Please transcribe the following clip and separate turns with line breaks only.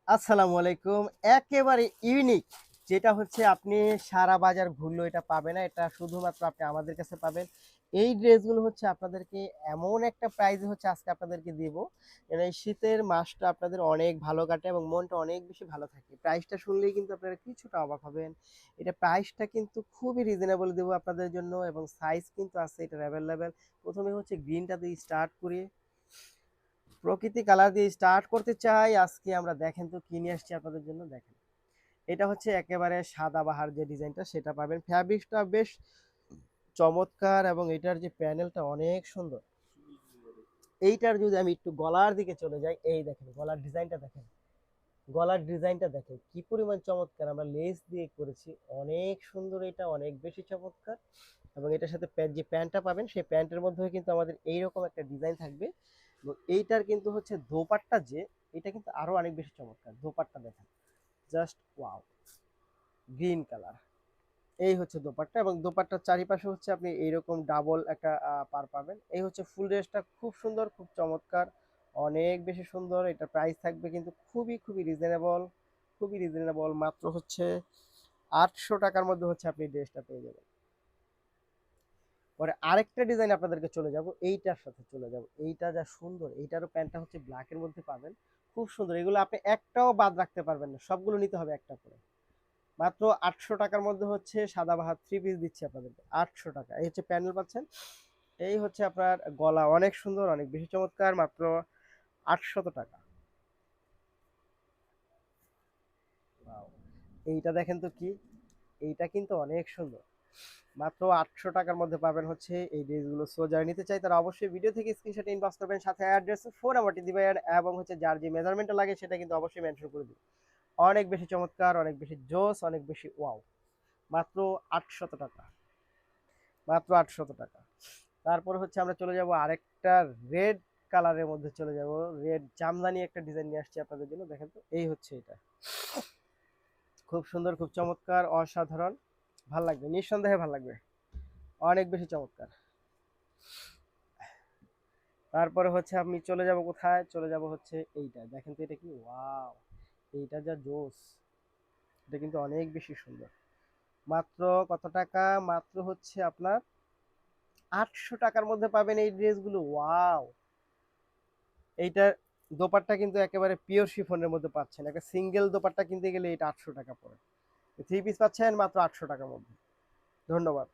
আসসালামু আলাইকুম। একেবারে ইউনিক, যেটা হচ্ছে আপনি সারা বাজার ঘুরলেও এটা পাবেন না। এটা শুধুমাত্র আপনি আমাদের কাছে পাবেন। এই ড্রেসগুলো হচ্ছে আপনাদেরকে এমন একটা প্রাইসে হচ্ছে আজকে আপনাদেরকে দিব। এই শীতের মাসটা আপনাদের অনেক ভালো কাটে এবং মনটা অনেক বেশি ভালো থাকে। প্রাইসটা শুনলেই কিন্তু আপনারা কিছুটা অবাক হবেন। এটা প্রাইসটা কিন্তু খুবই রিজনেবল দেব আপনাদের জন্য এবং সাইজ কিন্তু আছে এটার অ্যাভেলেবেল। প্রথমে হচ্ছে গ্রিনটা দিয়ে স্টার্ট করি। প্রকৃতি কালার দিয়ে স্টার্ট করতে চাই। আজকে আমরা দেখেন তো কি নিয়ে আসছি আপনাদের জন্য। দেখেন, এটা হচ্ছে একেবারে সাদাবাহার যে ডিজাইনটা সেটা পাবেন। ফ্যাব্রিকটা বেশ চমৎকার এবং এটার যে প্যানেলটা অনেক সুন্দর। এইটার যদি আমি একটু গলার দিকে চলে যাই, এই দেখেন গলার ডিজাইনটা দেখেন। গলার ডিজাইনটা দেখেন কি পরিমাণ চমৎকার, আমরা লেস দিয়ে করেছি। অনেক সুন্দর, এটা অনেক বেশি চমৎকার। এবং এটার সাথে যে প্যান্টটা পাবেন সেই প্যান্টের মধ্যেও কিন্তু আমাদের এইরকম একটা ডিজাইন থাকবে। এবং এইটার কিন্তু হচ্ছে দোপাট্টা, যে এটা কিন্তু আরো অনেক বেশি চমৎকার। দোপাট্টা দেখেন, জাস্ট ওয়াও, গ্রিন কালার। এই হচ্ছে দোপাট্টা এবং দোপাট্টার চারিপাশে হচ্ছে আপনি এইরকম ডাবল একটা পার পাবেন। এই হচ্ছে ফুল ড্রেসটা, খুব সুন্দর, খুব চমৎকার, অনেক বেশি সুন্দর। এটা প্রাইস থাকবে কিন্তু খুবই খুবই রিজনেবল, খুবই রিজনেবল। মাত্র হচ্ছে 800 টাকার মধ্যে হচ্ছে আপনি ড্রেসটা পেয়ে যাবেন। পরে আরেকটা ডিজাইন আপনাদেরকে চলে যাব, এইটার সাথে চলে যাব। এইটা যা সুন্দর, এইটারও প্যান্টটা হচ্ছে ব্ল্যাকের মধ্যে পাবেন, খুব সুন্দর। এগুলো আপনি একটাও বাদ রাখতে পারবেন না, সবগুলো নিতে হবে একটা করে। মাত্র 800 টাকার মধ্যে হচ্ছে সাদাবাহার থ্রি পিস দিচ্ছি আপনাদেরকে 800 টাকা। এই হচ্ছে প্যানেল পাচ্ছেন। এই হচ্ছে আপনার গলা, অনেক সুন্দর, অনেক বেশি চমৎকার, মাত্র 800 টাকা। Wow! এইটা দেখেন তো কি, এইটা কিন্তু অনেক সুন্দর। মাত্র 800 টাকার মধ্যে পাবেন হচ্ছে এই ড্রেসগুলো। সো যারা নিতে চাই তারা অবশ্যই ভিডিও থেকে স্ক্রিনশট ইনবক্স করবেন, সাথে অ্যাড্রেস, ফোন নাম্বারটি দিবেন এবং হচ্ছে যার যে মেজারমেন্টটা লাগে সেটা কিন্তু অবশ্যই মেনশন করে দিবেন। অনেক বেশি চমৎকার, অনেক বেশি জোস, অনেক বেশি ওয়াও। মাত্র 800 টাকা, মাত্র 800 টাকা। তারপর হচ্ছে আমরা চলে যাব আরেকটা রেড কালারের মধ্যে চলে যাব। রেড জামদানি একটা ডিজাইন নিয়ে আসছি আপনাদের জন্য। দেখেন তো, এই হচ্ছে এটা, খুব সুন্দর, খুব চমৎকার, অসাধারণ, ভাল লাগবে, নিঃসন্দেহে ভাল লাগবে, অনেক বেশি চমৎকার। তারপরে হচ্ছে আমি চলে যাব কোথায়, চলে যাব হচ্ছে এইটা। দেখেন তো এটা কি, ওয়াও! এইটা যা জোস, এটা কিন্তু অনেক বেশি সুন্দর। মাত্র কত টাকা? মাত্র হচ্ছে আপনার 800 টাকার মধ্যে পাবেন এই ড্রেসগুলো। ওয়াও! এইটার দোপাট্টা কিন্তু একেবারে পিওর শিফনের মধ্যে পাচ্ছেন। একটা সিঙ্গেল দোপাট্টা কিনতে গেলে এটা 800 টাকা পড়ে। থ্রি পিস পাচ্ছেন মাত্র 800 টাকার মধ্যে। ধন্যবাদ।